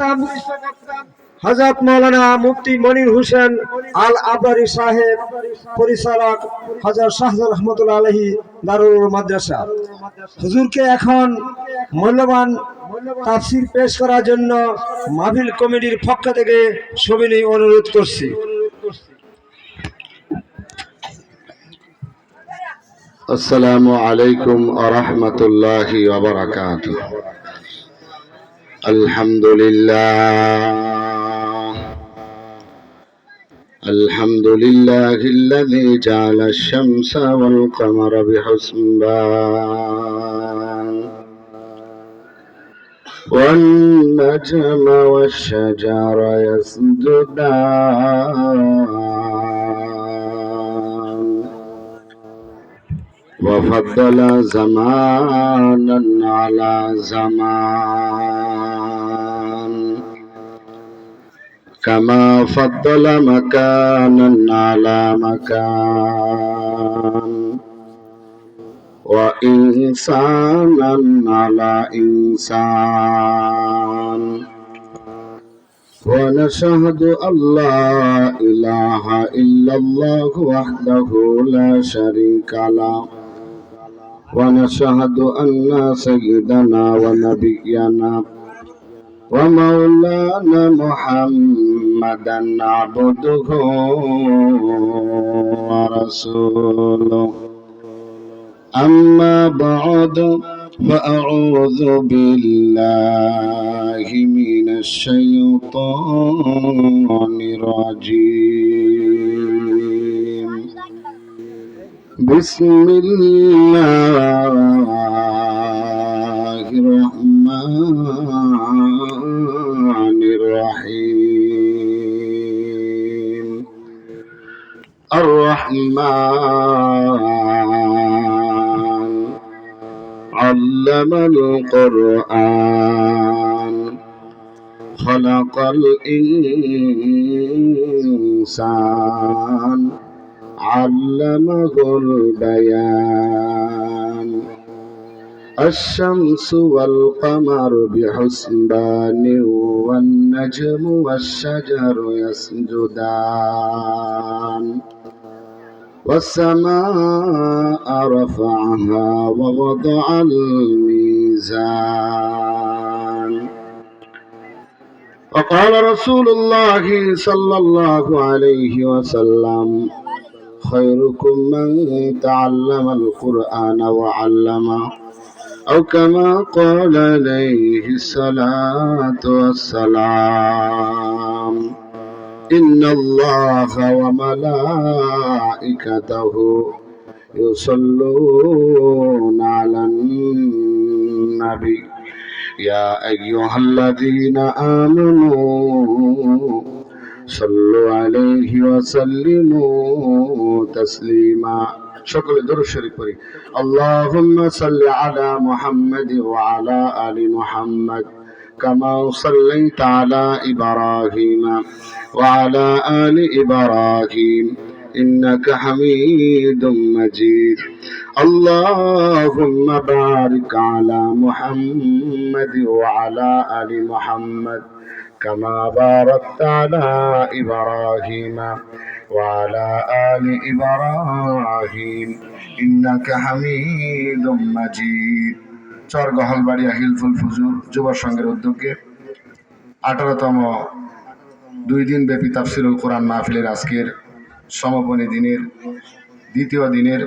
করতাম হযরত মাওলানা মুফতি মনির হোসেন আল আবরারি সাহেব, পরিচালক হযরত শাহজালাল রহমাতুল্লাহ আলাইহি দারুল মাদ্রাসা। হুজুরকে এখন মূল্যবান তাফসীর পেশ করার জন্য মাহফিল কমিটির পক্ষ থেকে সবিনয় অনুরোধ করছি। আসসালামু আলাইকুম ওয়া রাহমাতুল্লাহি ওয়া বারাকাতুহু। আলহামদুলিল্লাহিল্লাযী জাআলা আশ-শামসা ওয়াল কামারা বিহুসবান ওয়ান নাজমা ওয়াশ-শাজারা ইয়াসজুদান وفضل زمانا على زمان كما فضل مكانا على مكان وإنسانا على إنسان ونشهد أن لا إله إلا الله وحده لا شريك له ونشهد أن سيدنا ونبينا ومولانا محمدا عبده ورسوله أما بعد فأعوذ بالله من الشيطان الرجيم بسم الله الرحمن الرحيم الرحمن علم القرآن خلق الإنسان علمه البيان الشمس والقمر بحسبان والنجم والشجر يسجدان والسماء رفعها ووضع الميزان وقال رسول الله صلى الله عليه وسلم خيركم من تعلم القرآن وعلمه أو كما قال عليه الصلاة والسلام إن الله وملائكته يصلون على النبي يا أيها الذين آمنوا صلوا عليه وسلموا تسليما شكرا درود شريف পড়ি اللهم صل على محمد وعلى آل محمد كما صليت على إبراهيم وعلى آل إبراهيم إنك حميد مجيد اللهم بارك على محمد وعلى آل محمد كما باركت على إبراهيم وعلى آل إبراهيم إنك حميد مجيد চরগহলবাড়িয়া হিলফুল ফুজুর যুব সংঘের উদ্যোগে 18তম 2 দিন ব্যাপী তাফসীরুল কোরআন মাহফিলের আজকের সমাপনী দিনের দ্বিতীয় দিনের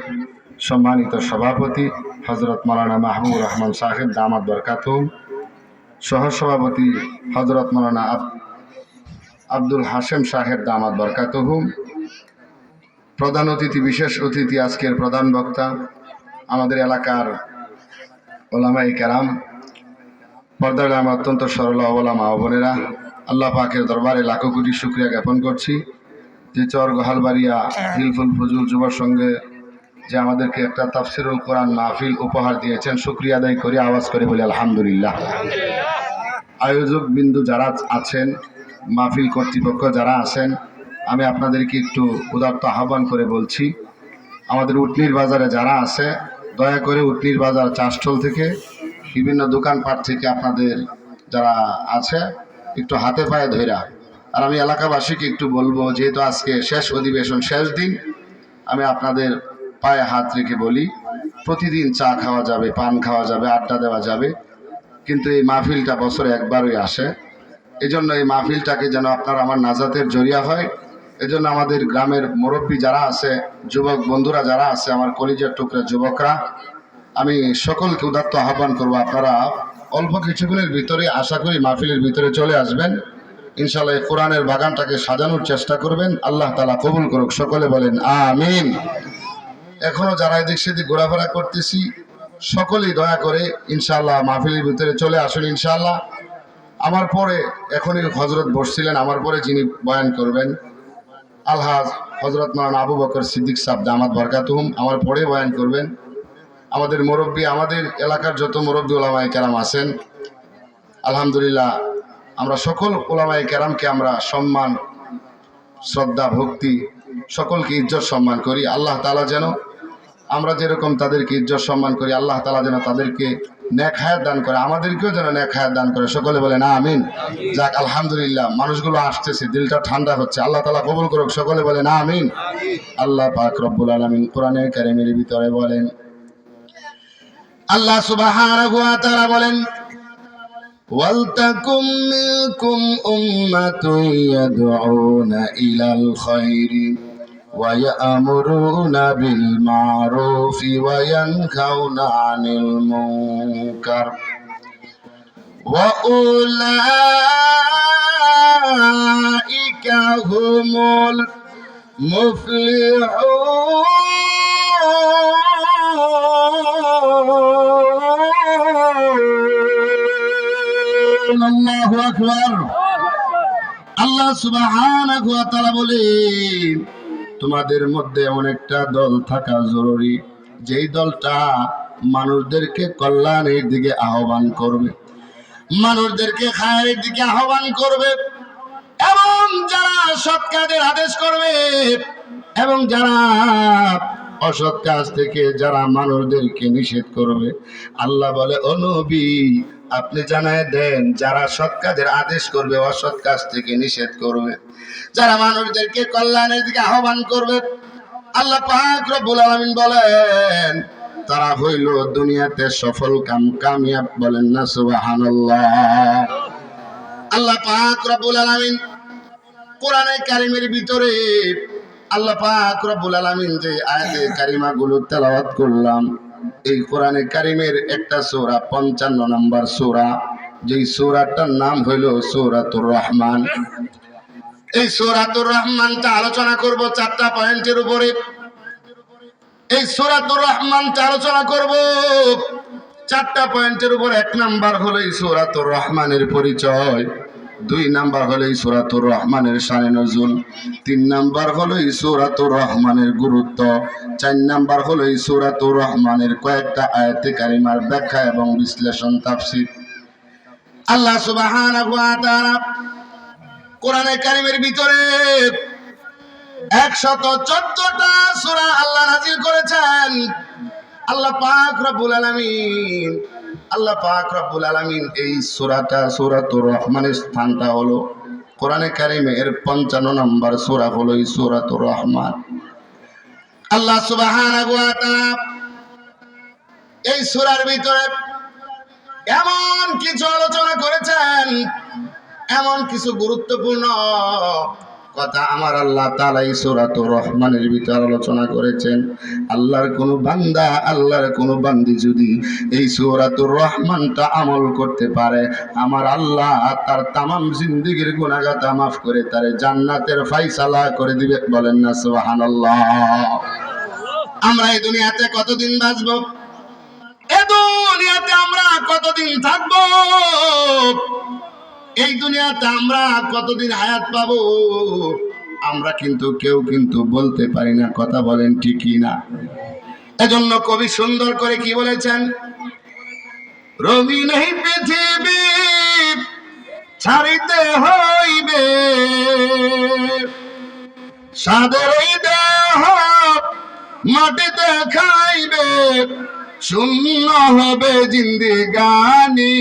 সম্মানিত সভাপতি হযরত মাওলানা মাহবুবুর রহমান সাহেব দামাত বরকাতুহুম, সহসভাপতি হযরত মাওলানা আব্দুল হাশেম সাহেব দামাত বরকাতুহুম, প্রধান অতিথি বিশেষ অতিথি আজকের প্রধান বক্তা আমাদের এলাকার ওলামায়ে কেরাম, পর্দার আমার অত্যন্ত সরল ওলামা ও বোনেরা, আল্লাহ পাকের দরবারে লাখো কোটি শুকরিয়া জ্ঞাপন করছি যে চরগহলবাড়িয়া হিলফুল ফুজুর যুব সংঘে যে আমাদেরকে একটা তাফসীরুল কোরআন মাহফিল উপহার দিয়েছেন। শুকরিয়া আদায় করি, আওয়াজ করে বলি আলহামদুলিল্লাহ। আয়োজক বিন্দু যারা আছেন, মাহফিল কর্তৃপক্ষ যারা আছেন, আমি আপনাদেরকে একটু উদাত্ত আহ্বান করে বলছি, আমাদের উটনির বাজারে যারা আছে দয়া করে উটনির বাজার চাষস্থল থেকে বিভিন্ন দোকানপাট থেকে আপনাদের যারা আছে একটু হাতে পায়ে ধইরা। আর আমি এলাকাবাসীকে একটু বলবো, যেহেতু আজকে শেষ অধিবেশন, শেষ দিন, আমি আপনাদের পায়ে হাত রেখে বলি, প্রতিদিন চা খাওয়া যাবে, পান খাওয়া যাবে, আড্ডা দেওয়া যাবে, কিন্তু এই মাহফিলটা বছরে একবারই আসে। এজন্য এই মাহফিলটাকে যেন আপনার আমার নাজাতের জরিয়া হয়, এজন্য আমাদের গ্রামের মুরব্বী যারা আছে, যুবক বন্ধুরা যারা আছে, আমার কলিজার টুকরা যুবকরা, আমি সকলকে উদাত্ত আহ্বান করবো, আপনারা অল্প কিছুক্ষণের ভিতরে আশা করি মাহফিলের ভিতরে চলে আসবেন। ইনশাআল্লাহ কোরআনের বাগানটাকে সাজানোর চেষ্টা করবেন। আল্লাহ তাআলা কবুল করুক, সকলে বলেন আমিন। এখনো যারা এদিক সেদিক ঘোরাফেরা করতেছি, সকলেই দয়া করে ইনশাআল্লাহ মাহফিলের ভিতরে চলে আসুন ইনশাআল্লাহ। আমার পরে, এখনই হজরত বসছিলেন, আমার পরে যিনি বয়ান করবেন আলহাজ হজরত মাওলানা আবু বকর সিদ্দিক সাহেব দামাত বরকাতুহুম, আমার পরে বয়ান করবেন। আমাদের মুরব্বী, আমাদের এলাকার যত মুরব্বী ওলামায়ে কেরাম আছেন, আলহামদুলিল্লাহ আমরা সকল ওলামায়ে কেরামকে আমরা সম্মান, শ্রদ্ধা, ভক্তি, সকলকে ইজ্জত সম্মান করি। আল্লাহ তাআলা যেন আমরা যেরকম তাদেরকে ইজ্জত সম্মান করি, আল্লাহ তাআলা যেন তাদেরকে নেক হায়াত দান করে, আমাদেরকেও যেন নেক হায়াত দান করে, সকলে বলেন আমিন। যাক আলহামদুলিল্লাহ, মানুষগুলো আসতেছে, দিলটা ঠান্ডা হচ্ছে, আল্লাহ তাআলা কবুল করুক, সকলে বলেন আমিন। আল্লাহ পাক রব্বুল আলামিন কোরআনে কারীমের ভিতরে বলেন, আল্লাহ সুবহানাহু ওয়া তাআলা বলেন, ওয়ালতাকুম মিনকুম উম্মাতুন ইয়াদউনা ইলাল খায়রি ওয়া ইয়া'মুরুনা বিল মা'রুফি ওয়া ইয়ানহাউনা আনিল মুনকার ওয়া উলাইকা হুমুল মুফলিহুন। আল্লাহু আকবার। আল্লাহ সুবহানাহু ওয়া তাআলা বলেন, তোমাদের মধ্যে এমন একটা দল থাকা জরুরি, যেই দলটা মানুষদেরকে কল্যাণের দিকে আহ্বান করবে, মানুষদেরকে খায়ের দিকে আহ্বান করবে, এবং যারা সৎ কাজের আদেশ করবে, এবং যারা অসৎ কাজ থেকে যারা মানুষদেরকে নিষেধ করবে। আল্লাহ বলে, ও নবী আপনি জানায় দেন, যারা সৎ কাজের আদেশ করবে, অসৎ কাজ থেকে নিষেধ করবে, যারা মানুষদেরকে কল্যাণের দিকে আহ্বান করবে, আল্লাহ পাক রব্বুল আলামিন বলেন তারা হইল দুনিয়াতে সফল কামিয়াব। বলেন না সুবহানাল্লাহ। আল্লাহ পাক রব্বুল আলামিন কোরআনে কারীমের ভিতরে, আল্লাহ পাক রব্বুল আলামিন যে আয়াতে কারিমা গুলো তেলাওয়াত করলাম, এই কোরআনে কারীমের একটা সূরা 55 নম্বর সূরা, যেই সূরাটার নাম হইল সূরাতুর রহমান। এই সূরাতুর রহমানটা আলোচনা করব 4টা পয়েন্টের উপরে। এই সূরাতুর রহমানটা আলোচনা করব 4টা পয়েন্টের উপর। 1 নাম্বার হলো এই সূরাতুর রহমানের পরিচয়, 2 নাম্বার হলো এই সূরাতুর রহমানের শানে নজুল, 3 নাম্বার হলো এই সূরাতুর রহমানের গুরুত্ব, 4 নাম্বার হলো এই সূরাতুর রহমানের কয়েকটা আয়াতে কারিমার ব্যাখ্যা এবং বিশ্লেষণ, তাফসীর। আল্লাহ সুবহানাহু ওয়া তাআলা কোরআনে কারীমের ভিতরে 114টা সূরা আল্লাহ নাযিল করেছেন। আল্লাহ পাক রব্বুল আলামিন, আল্লাহ পাক রব্বুল আলামিন এই সূরাটা, সূরাতুর রহমানের স্থানটা হলো কোরআনে কারীমের 55 নম্বর সূরা হলো এই সূরাতুর রহমান। আল্লাহ সুবহানাহু ওয়া তাআলা এই সূরার ভিতরে এমন কিছু আলোচনা করেছেন, এমন কিছু গুরুত্বপূর্ণ কথা আমার আল্লাহ তাআলা এই সূরাতুর রহমানের ভিতরে আলোচনা করেছেন। আল্লাহর কোন বান্দা, আল্লাহর কোন বান্দি যদি এই সূরাতুর রহমানটা আমল করতে পারে, আমার আল্লাহ তার তামাম জিন্দেগীর গুনাহগাতা মাফ করে তারে জান্নাতের ফয়সালা করে দিবে। বলেন না সুবহানাল্লাহ। আমরা এই দুনিয়াতে কতদিন বাঁচবো? এই দুনিয়াতে আমরা কতদিন থাকবো? এই দুনিয়াতে আমরা কতদিন হায়াত পাবো? আমরা কিন্তু কেউ কিন্তু বলতে পারি না। কথা বলেন ঠিক কি না? এজন্য কবি সুন্দর করে কি বলেছেন, রঙিন এই পৃথিবী ছাড়িতে হইবে, সাদের এই দেহ মাটিতে খাইবে, শূন্য হবে জিন্দেগানি,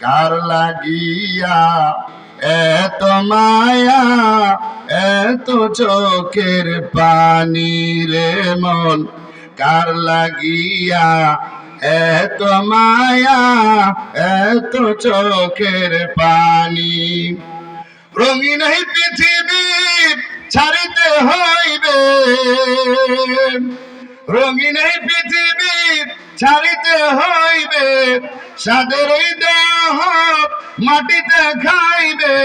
কার লাগিয়া এত মায়া এত চোখের পানি রে মন কার লাগিয়া এত মায়া এত চোখের পানি রঙিন এই পৃথিবী ছাড়িতে হইবে রঙিন এই পৃথিবী ছাড়িতে হইবে সাদের এই দেহ মাটিতে খাইবে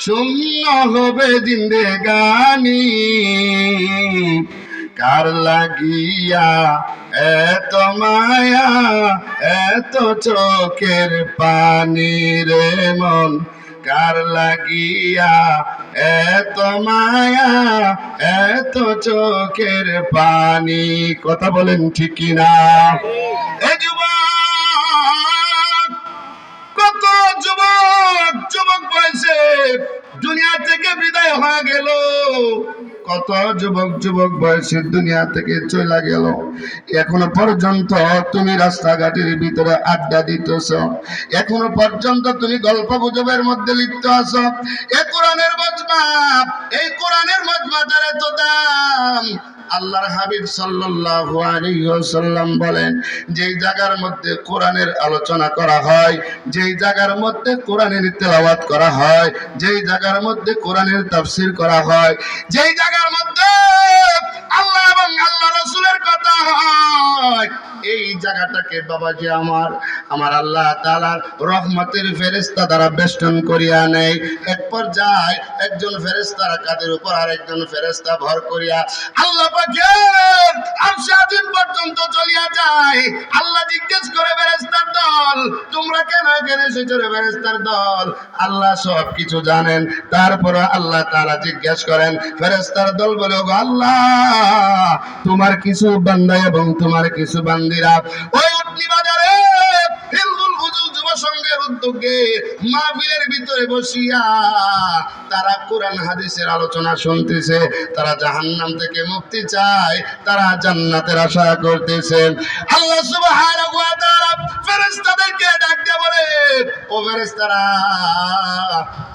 শূন্য হবে জিন্দেগানি কার লাগিয়া এত মায়া এত চোখের পানি রে মন কার লাগিয়া এত মায়া এত চোখের পানি কথা বলেন ঠিক কিনা এ যুবক কত যুবক যুবক বয়সে দুনিয়া থেকে বিদায় হয়ে গেল কত যুবক যুবক বয়সে দুনিয়া থেকে চলে গেল এখনো পর্যন্ত তুমি রাস্তাঘাটের ভিতরে আড্ডা দিতেছ এখনো পর্যন্ত তুমি গল্প গুজবের মধ্যে লিপ্ত আছো এই কোরআনের মজমা এই কোরআনের মজমাটার এত দাম আল্লাহর হাবিব সাল্লাল্লাহু আলাইহি ওয়াসাল্লাম বলেন যেই জায়গার মধ্যে কোরআনের আলোচনা করা হয় যেই জায়গার মধ্যে কোরআনের তেলাওয়াত করা হয় যেই জায়গার মধ্যে কোরআনের তাফসীর করা হয় যেই জায়গার মধ্যে আল্লাহ এবং আল্লাহ রাসূলের কথা হয় এই জায়গাটাকে বাবাজি আমার আল্লাহ তাআলার রহমতের ফেরেশতা দ্বারা বেষ্টন করিয়া নেয় এক পর্যায়ে একজন ফেরেশতার কাঁধের উপর আরেকজন ফেরেশতা ভর করিয়া আল্লাহ পাকের আরশ আজিম পর্যন্ত চলিয়া যায় আল্লাহ জিজ্ঞেস করে ফেরেশতার দল তোমরা কেন এখানে এসেছো রে ফেরেশতার দল আল্লাহ সব কিছু জানেন তারপর আল্লাহ তাআলা জিজ্ঞেস করেন ফেরেশতার দল বলে ওগো আল্লাহ তোমার কিছু বান্দা এবং তোমার কিছু বান্দিরা ওই উটনি বাজারে হিলদুল হুজুর যুব সংঘের উদ্যোগে মাহফিলের ভিতরে বসিয়া তারা কোরআন হাদিসের আলোচনা শুনতেছে তারা জাহান্নাম থেকে মুক্তি চায় তারা জান্নাতের আশা করতেছে আল্লাহ সুবহানাহু ওয়া তাআলা ফেরেশতাদেরকে ডাক দিয়ে বলে ও ফেরেশতারা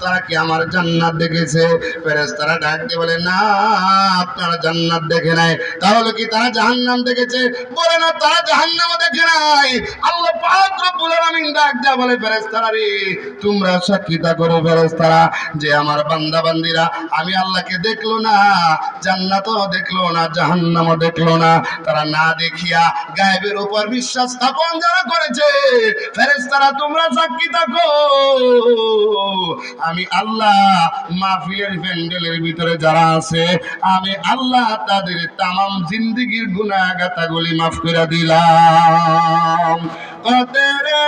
তারা কি আমার জান্নাত দেখেছে ফেরেশতারা ডাক দিয়ে বলে না আপনারা জান্নাত দেখে নাই তাহলে কি তারা জাহান্নাম দেখেছে বলে না তারা জাহান্নামও দেখে নাই আল্লাহ পাক রব্বুল আলামিন ডাক দিয়ে বলে ফেরেশতারা রে তোমরা সাক্ষীতা করো ফেরেশতারা যে আমার বান্দা বান্দিরা আমি আল্লাহকে দেখলো না জান্নাতও দেখলো না জাহান্নামও দেখলো না তারা না দেখিয়া গায়েবের উপর বিশ্বাস স্থাপন যারা করেছে ফেরেশতারা তোমরা সাক্ষী থাকো আমি আল্লাহ মাহফিলের প্যান্ডেলের ভিতরে যারা আছে আমি আল্লাহ তাদের তামাম জিন্দেগীর গুনাহ গাতাগুলি মাফ করে দিলাম কতেরে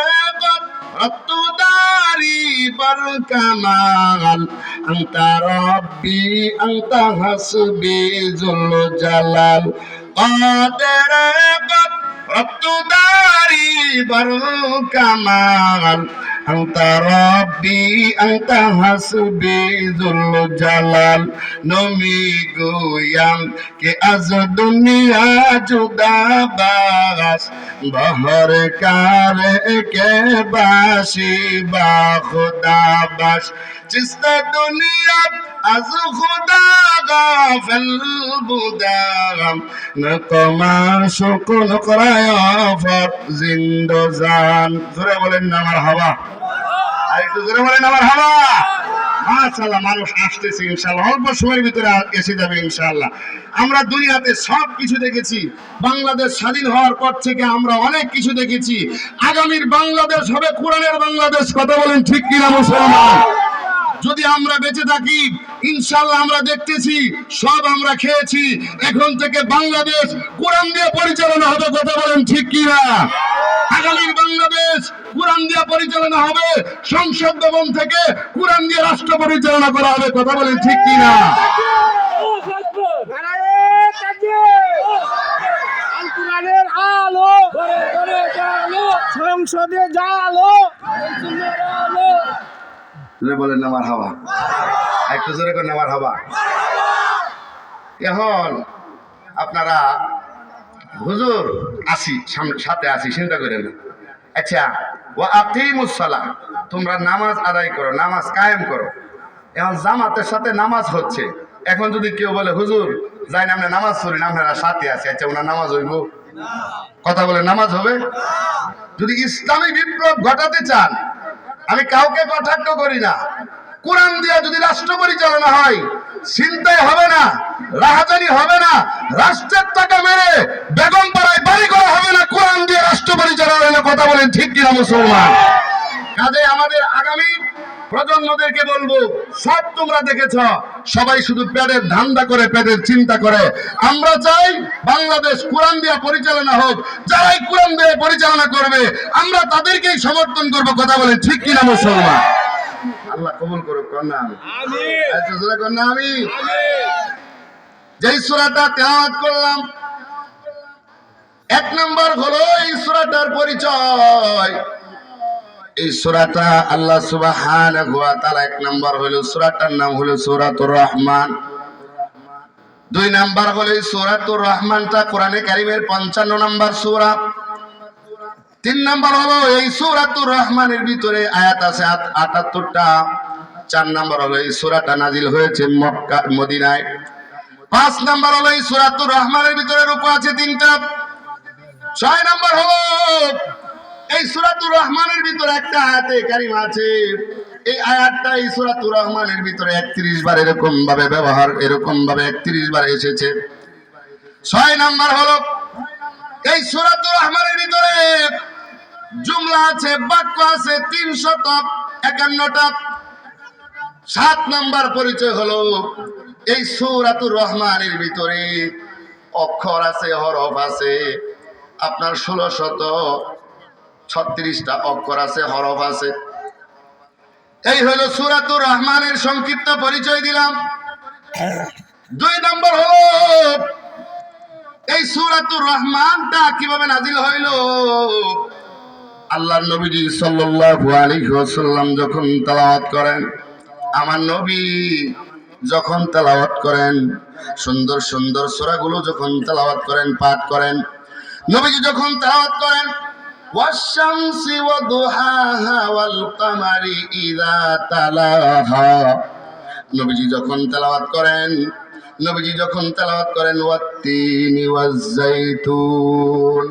কত দারি पर कमाल अंता रब्बी अंता हसबी जुल जलाल قادر قد दारी पर कमाल अंता रब्बी अंता हसबी जुल जलाल नमी गोयाम के आज दुनिया जुदा बास बहर कार के बाशी बा खुदा बाश जिसने दुनिया از خدا غافل بودم نکمان شکن قرایا فر زندوزان জোরে বলেন না মারহাবা আরেকটু জোরে বলেন না মারহাবা মাশাআল্লাহ মানুষ আসতেছে ইনশাআল্লাহ অল্প সময়ের ভিতরে এসে যাবে ইনশাআল্লাহ আমরা দুনিয়াতে সব কিছু দেখেছি বাংলাদেশ স্বাধীন হওয়ার পর থেকে আমরা অনেক কিছু দেখেছি আগামীর বাংলাদেশ হবে কোরআনের বাংলাদেশ কথা বলেন ঠিক কিনা মুসলমান যদি আমরা বেঁচে থাকি ইনশাআল্লাহ আমরা দেখতেছি সব আমরা খেয়েছি এখন থেকে বাংলাদেশ কোরআন দিয়ে পরিচালনা হবে কথা বলেন ঠিক কি না আগামীর বাংলাদেশ কোরআন দিয়ে পরিচালনা হবে সংসদ ভবন থেকে কোরআন দিয়ে রাষ্ট্র পরিচালনা করা হবে কথা বলেন ঠিক কি না কোরআনের আলো সংসদে জালো জোরে বলেন না মারহাবা একটু জোরে করেন না মারহাবা এখন আপনারা হুজুর আসি সাথে আসি চিন্তা করেন আচ্ছা ওয়া আকিমুস সালাহ, তোমরা নামাজ আদায় করো, নামাজ কায়েম করো। এখন জামাতের সাথে নামাজ হচ্ছে। এখন যদি কেউ বলে হুজুর যাই না আমরা নামাজ পড়ি না, আপনারা সাথে আছি, আচ্ছা ওনার নামাজ হইব? কথা বলে নামাজ হবে? যদি ইসলামী বিপ্লব ঘটাতে চান, আমি কাউকে কটাক্ষ করি না, কোরআন দিয়ে যদি রাষ্ট্র পরিচালনা হয়, চিন্তায় হবে না, রাহাজানি হবে না, রাষ্ট্রের টাকা মেরে বেগম পাড়ায় বাড়ি করা হবে না, কোরআন দিয়ে রাষ্ট্র পরিচালনা হলে। কথা বলেন ঠিক কিনা মুসলমান? কাজে আমাদের আগামী প্রজন্মদেরকে বলবো, সব তোমরা দেখেছ, সবাই শুধু পেটের ধান্দা করে, পেটের চিন্তা করে। আমরা চাই বাংলাদেশ কোরআন দিয়ে পরিচালনা হোক। যারাই কোরআন দিয়ে পরিচালনা করবে আমরা তাদেরকেই সমর্থন করব। কথা বলেন ঠিক কিনা মুসলমান? আল্লাহ কবুল করুক। কন্যা আমি কন্যা আমি যেই সূরাটা তেলাওয়াত করলাম, এক নম্বর হলো এই সূরাটার পরিচয়। এই সূরাটা আল্লাহ সুবহানাহু ওয়া তাআলা, এক নম্বর হলো সূরাটার নাম হলো সূরাতুর রহমান। দুই নম্বর হলো এই সূরাতুর রহমানটা কোরআনে কারীমের 55 নম্বর সূরা। তিন নম্বর হলো এই সূরাতুর রহমানের ভিতরে আয়াত আছে 78টা। চার নম্বর হলো এই সূরাটা নাজিল হয়েছে মক্কা মদিনায়। পাঁচ নম্বর হলো এই সূরাতুর রহমানের ভিতরে রূপ আছে 3টা। ছয় নম্বর হলো এই সূরাতুর রহমানের ভিতরে একটা আয়াতে কারিমা আছে, এই আয়াতটা এই সূরাতুর রহমানের ভিতরে 31 বার এরকম ভাবে ব্যবহার, এরকম ভাবে 31 বার এসেছে। 6 নাম্বার হলো এই সূরাতুর রহমানের ভিতরে জুমলা আছে, বাক্য আছে 351টা। 7 নাম্বার পরিচয় হলো এই সূরাতুর রহমানের ভিতরে অক্ষর আছে, হরফ আছে আপনার 1636টা অক্ষর আছে, হরফ আছে। এই হলো সূরাতুর রহমানের সংক্ষিপ্ত পরিচয় দিলাম। 2 নম্বর হলো এই সূরাতুর রহমানটা কিভাবে নাজিল হইল। আল্লাহর নবীজি সাল্লাল্লাহু আলাইহি ওয়াসাল্লাম যখন তেলাওয়াত করেন, আমার নবী যখন তেলাওয়াত করেন, সুন্দর সুন্দর সূরাগুলো যখন তেলাওয়াত করেন, পাঠ করেন, নবীজি যখন তেলাওয়াত করেন ওয়াশ-শামসি ওয়া-দুহাহা ওয়াল-কামারি ইযা তালাহা, নবীজি যখন তেলাওয়াত করেন, নবীজি যখন তেলাওয়াত করেন ওয়াত-তিনি ওয়াজ-যাইতুন,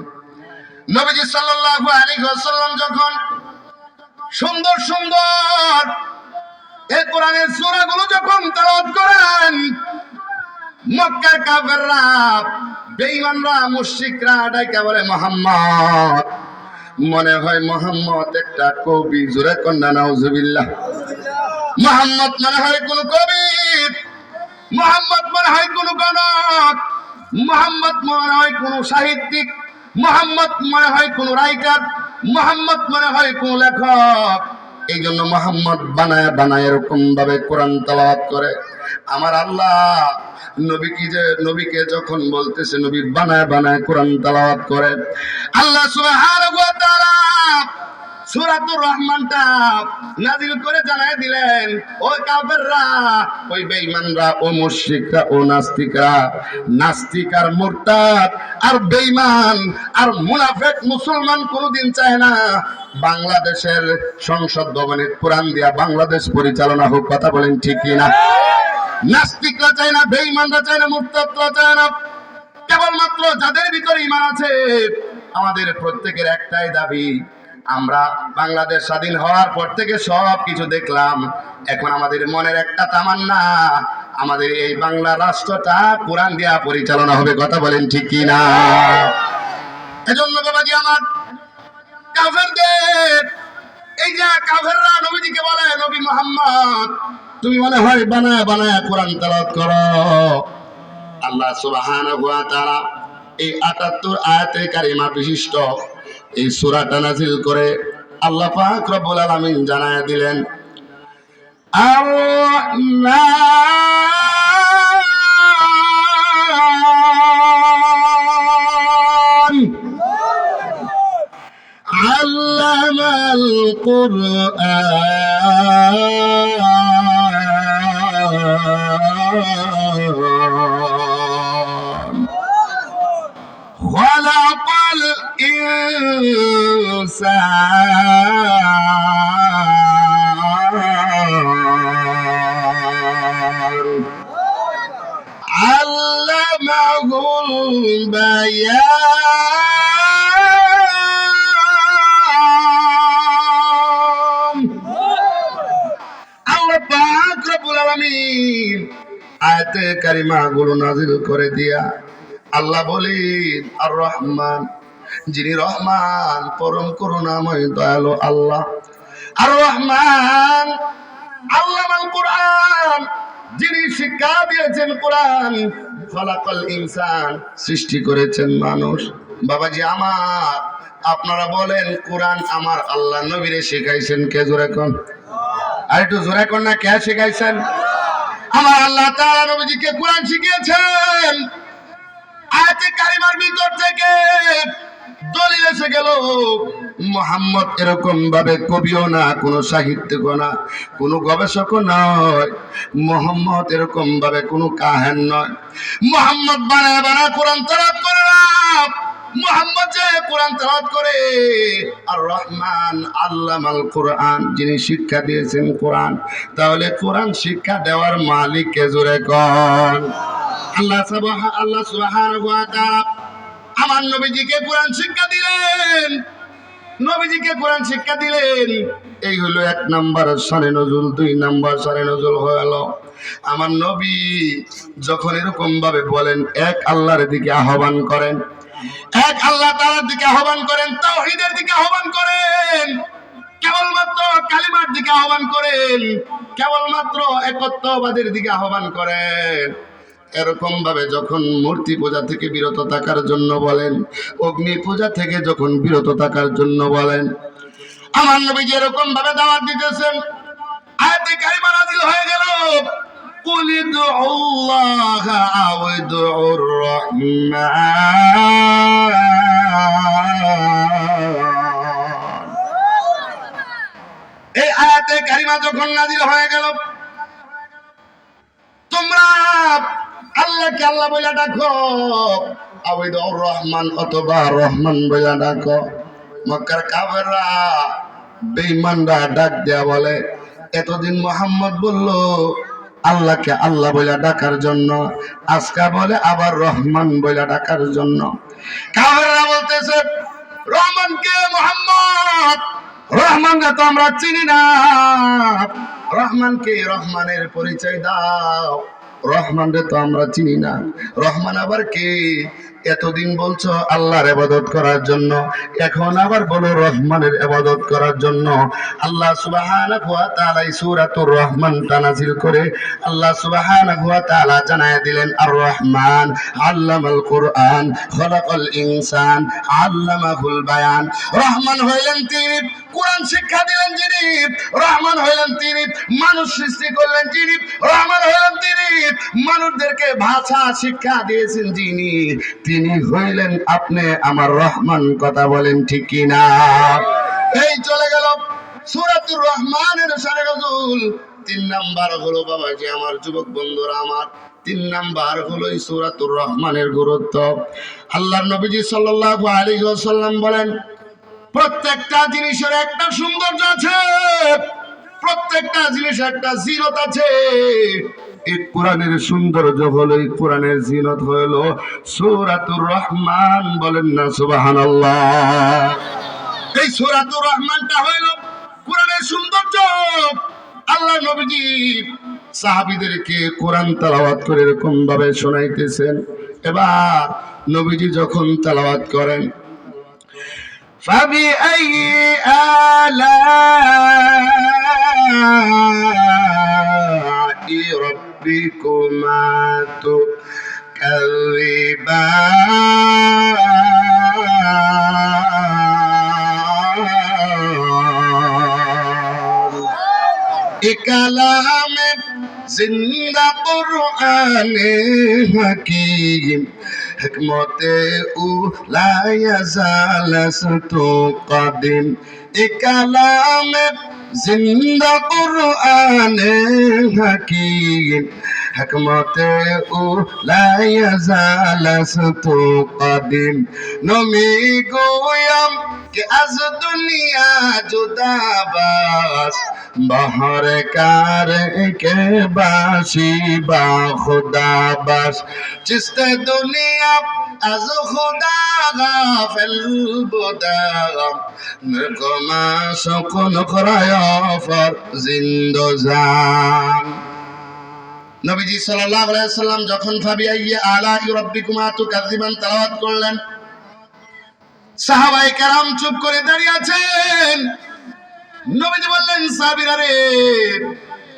নবীজি সাল্লাল্লাহু আলাইহি ওয়াসাল্লাম যখন সুন্দর সুন্দর এই কোরআনের সূরাগুলো যখন তেলাওয়াত করেন, মক্কার কাফেররা, বেঈমানরা, মুশরিকরা ডাইকা বলে মুহাম্মদ, মনে হয় মুহাম্মদ একটা কবি। জোরে কন্যা নাউজুবিল্লাহ। মুহাম্মদ মনে হয় কোন কবি, মুহাম্মদ মনে হয় কোন গণক, মুহাম্মদ মনে হয় কোন সাহিত্যিক, মুহাম্মদ মনে হয় কোন রাইটার, মুহাম্মদ মনে হয় কোন লেখক। এই জন্য মুহাম্মদ বানায় বানায় এরকম ভাবে কোরআন তেলাওয়াত করে। আমার আল্লাহ নবীকে যখন বলতেছে নবী বানায় বানায় কোরআন তেলাওয়াত করে, আল্লাহ সুবহানাহু ওয়া তাআলা সূরাতুর রহমানটা নাযিল করে জানায় দিলেন, ওই কাফেররা, ওই বেঈমানরা, ও মুশরিকরা, ও নাস্তিকরা, নাস্তিক আর মুরতাদ আর বেঈমান আর মুনাফিক মুসলমান কোনদিন চায় না বাংলাদেশের সংসদ ভবনে কোরআন দিয়া বাংলাদেশ পরিচালনা হোক। কথা বলেন ঠিক কি না? নাস্তিকরা চায় না, বেঈমানরা চায় না, মুরতাদরা চায় না। কেবলমাত্র যাদের ভিতরে ঈমান আছে, আমাদের প্রত্যেকের একটাই দাবি, আমরা বাংলাদেশ স্বাধীন হওয়ার পর থেকে সব কিছু দেখলাম, এখন আমাদের মনের একটা তামান্না, আমাদের এই বাংলা রাষ্ট্রটা কোরআন দিয়া পরিচালনা হবে। কথা বলেন ঠিক কি না? এজন্য বাবাজি আমার, কাফেরদের, এই যে কাফেররা নবীজিকে বলে, নবী মুহাম্মদ তুমি মনে হয় বানায় বানায় কোরআন তেলাওয়াত করো। আল্লাহ সুবহানাহু ওয়া তাআলা এই 78 আয়াতে কারিমা বিশিষ্ট এই সূরাটা নাযিল করে আল্লাহ পাক রব্বুল আলামিন জানায় দিলেন, আর-রাহমান আল্লামাল কুরআন খালাকাল ইনসান রব্বুল আলামিন আয়াতে কারিমা গুলো নাজিল করে দিয়া আল্লাহ বলেন আর রহমান, যিনি রহমান পরম করুণাময় দয়ালু আল্লাহ। আর রহমান আল্লামাল কোরআন, যিনি শিক্ষা দিয়েছেন কোরআন। খলাকাল ইনসান, সৃষ্টি করেছেন মানুষ। বাবাজি আমার, আপনারা বলেন কোরআন আমার আল্লাহ নবীরে শিখাইছেন কে? জোরে কোন, আর একটু জোরে কোন না, কে শিখাইছেন? আমার আল্লাহ তাআলা নবীজিকে কোরআন শিখিয়েছেন। আয়াতে কারিমার ভিতর থেকে দলিল এসে গেল মুহাম্মদ এরকম ভাবে কবিও না, কোন সাহিত্যিকও না, কোন গবেষকও নয়। মুহাম্মদ এরকম ভাবে কোন কাহেন নয়। মুহাম্মদ বানায় বানায় কোরআন তেলাওয়াত করে না। মুহাম্মদ যে কোরআন তেলাওয়াত করে, আর রহমান আল্লামাল কোরআন, যিনি শিক্ষা দিয়েছেন কোরআন। তাহলে কোরআন শিক্ষা দেওয়ার মালিক কে? জোরে কোন। আল্লাহ সুবহানাহু ওয়া তাআলা আমার নবীজিকে কোরআন শিক্ষা দিলেন। নবীজিকে কোরআন শিক্ষা দিলেন। এই হলো 1 নাম্বার শানে নজুল। 2 নাম্বার শানে নজুল হলো আমার নবী যখন এরকম ভাবে বলেন, এক আল্লাহর দিকে আহ্বান করেন, এক আল্লাহ তাআলার দিকে আহ্বান করেন, তাওহীদের দিকে আহ্বান করেন, কেবলমাত্র কালিমার দিকে আহ্বান করেন, কেবলমাত্র একত্ববাদের দিকে আহ্বান করেন। এরকম ভাবে যখন মূর্তি পূজা থেকে বিরত থাকার জন্য বলেন, অগ্নি পূজা থেকে যখন বিরত থাকার জন্য বলেন, আমার নবী যেরকম ভাবে দাওয়াত দিতেছেন, আয়াতে কারিমা নাযিল হয়ে গেল, কুল ইদউল্লাহা আও ইদউর রাহমান। এই আয়াতে কারিমা যখন নাযিল হয়ে গেল, তোমরা আল্লাহকে আল্লাহ বলে ডাকো, আবিদুর রহমান অথবা রহমান বলে ডাকো। মক্কার কাফেররা বেঈমানরা ডাক দেয়া বলে, এতদিন মুহাম্মদ বলল আল্লাহকে আল্লাহ বলে ডাকার জন্য, আজকে বলে আবার রহমান বলে ডাকার জন্য। কাফেররা বলতেছে, রহমানকে মুহাম্মদ, রহমানকে তো আমরা চিনি না, রহমানকে, রহমানের পরিচয় দাও। রহমানকে তো আমরা চিনি না, রহমান আবার কে? এতদিন বলছো আল্লাহর ইবাদত করার জন্য, এখন আবার বলো রহমানের ইবাদত করার জন্য। আল্লাহ সুবহানাহু ওয়া তাআলা সূরাতুর রহমান নাযিল করে আল্লাহ সুবহানাহু ওয়া তাআলা জানায় দিলেন, আর রহমান আল্লামাল কোরআন খলাকাল ইনসান আল্লামাহুল বায়ান। রহমান হইলেন তিনি, কোরআন শিক্ষা দিলেন যিনি। রহমান হইলেন তিনি, মানুষ সৃষ্টি করলেন যিনি। রহমান হইলেন তিনি, মানুষদেরকে ভাষা শিক্ষা দিয়েছেন যিনি। তিনি হইলেন আপনি আমার রহমান। কথা বলেন ঠিক কিনা? এই চলে গেল সূরাতুর রহমানের শানে নজুল। 3 নাম্বার হলো বাবাজি আমার, যুবক বন্ধুরা আমার, 3 নাম্বার হলো এই সূরাতুর রহমানের গুরুত্ব। আল্লাহর নবীজি সাল্লাল্লাহু আলাইহি ওয়াসাল্লাম বলেন, প্রত্যেকটা জিনিসের একটা সৌন্দর্য আছে, প্রত্যেকটা জিনিসের একটা জিনত আছে। এই কোরআনের সৌন্দর্য হলো, এই কোরআনের জিনত হলো সূরাতুর রহমান। বলেন না সুবহানাল্লাহ। এই সূরাতুর রহমানটা হলো কোরআনের সৌন্দর্য। আল্লাহ নবীজি সাহাবীদেরকে কোরআন তেলাওয়াত করে এরকম ভাবে শোনাইতেছেন। এবার নবীজি যখন তেলাওয়াত করেন, فبأي آلاء ربكما تكذبان كلام زندہ قرآن حکیم حکمت اولا یزالست قدیم کلام زندہ قرآن حکیم حکمت اولا یزالست قدیم نمی گویم کہ از دنیا جدا باش بہر کار کے باشی با خدا باش چست دنیا از خدا غافل بودم نکما سکن خرایا فر زندزان নবীজি সাল্লাল্লাহু আলাইহি ওয়াসাল্লাম যখন ফাবিআইয়ি আলাই রাব্বিকুমা তুকাযিবান তেলাওয়াত করলেন, সাহাবায়ে কেরাম চুপ করে দাঁড়িয়ে আছেন। নবীজি বললেন, সাহাবীরা রে,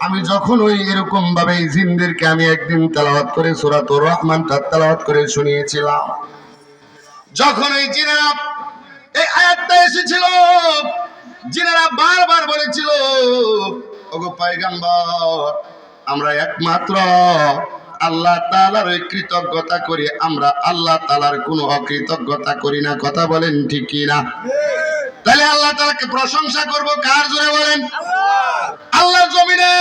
আমি যখন ওই এরকম ভাবে জিনদেরকে আমি একদিন তেলাওয়াত করে সূরাতুর রহমানটা তেলাওয়াত করে শুনিয়েছিলাম, যখন এই জিনেরা এই আয়াতটা এসেছিল, জিনেরা বারবার বলেছিল, ওগো পয়গম্বর, আমরা একমাত্র আল্লাহ তাআলার ওই কৃতজ্ঞতা করি, আমরা আল্লাহ তাআলার কোনো অকৃতজ্ঞতা করি না। কথা বলেন ঠিক কি না? তাহলে আল্লাহ তাআলাকে প্রশংসা করব কার? জোরে বলেন। আল্লাহর জমিনে,